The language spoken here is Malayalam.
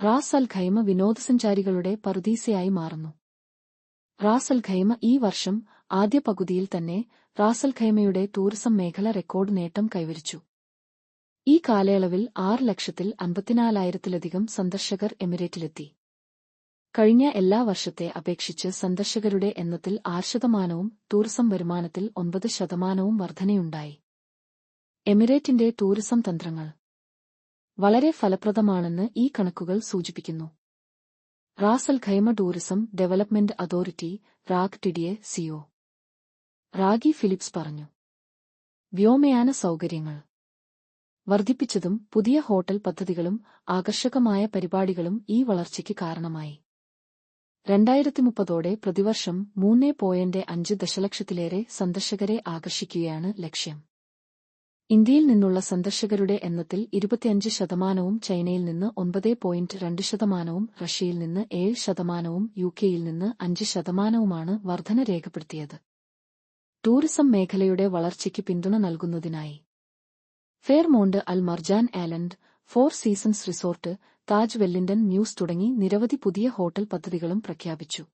റാസ് അൽ ഖൈമ വിനോദസഞ്ചാരികളുടെ പറുദീസയായി മാറുന്നു. റാസ് അൽ ഖൈമ ഈ വർഷം ആദ്യ പകുതിയിൽ തന്നെ റാസ് അൽ ഖൈമയുടെ ടൂറിസം മേഖല റെക്കോർഡ് നേട്ടം കൈവരിച്ചു. ഈ കാലയളവിൽ 6,54,000-ത്തിലധികം സന്ദർശകർ എമിറേറ്റിലെത്തി. കഴിഞ്ഞ എല്ലാ വർഷത്തെ അപേക്ഷിച്ച് സന്ദർശകരുടെ എണ്ണത്തിൽ 6%, ടൂറിസം വരുമാനത്തിൽ 9% വർധനയുണ്ടായി. എമിറേറ്റിന്റെ ടൂറിസം തന്ത്രങ്ങൾ വളരെ ഫലപ്രദമാണെന്ന് ഈ കണക്കുകൾ സൂചിപ്പിക്കുന്നു. Ras Al Khaimah Tourism Development Authority (റാഗ്-ടിഡിഎ) സിഒ റാഗി ഫിലിപ്സ് പറഞ്ഞു. വ്യോമയാന സൗകര്യങ്ങൾ വർദ്ധിപ്പിച്ചതും പുതിയ ഹോട്ടൽ പദ്ധതികളും ആകർഷകമായ പരിപാടികളും ഈ വളർച്ചയ്ക്ക് കാരണമായി. 2030ഓടെ പ്രതിവർഷം 3.5 ദശലക്ഷത്തിലേറെ സന്ദർശകരെ ആകർഷിക്കുകയാണ് ലക്ഷ്യം. ഇന്ത്യയിൽ നിന്നുള്ള സന്ദർശകരുടെ എണ്ണത്തിൽ 25%, ചൈനയിൽ നിന്ന് 9.2%, റഷ്യയിൽ നിന്ന് 7%, യുകെയിൽ നിന്ന് 5%മാണ് വർധന രേഖപ്പെടുത്തിയത്. ടൂറിസം മേഖലയുടെ വളർച്ചയ്ക്ക് പിന്തുണ നൽകുന്നതിനായി Fairmont Al Marjan Island, Four Seasons Resort, Taj Wellington Mews തുടങ്ങി നിരവധി പുതിയ ഹോട്ടൽ പദ്ധതികളും പ്രഖ്യാപിച്ചു.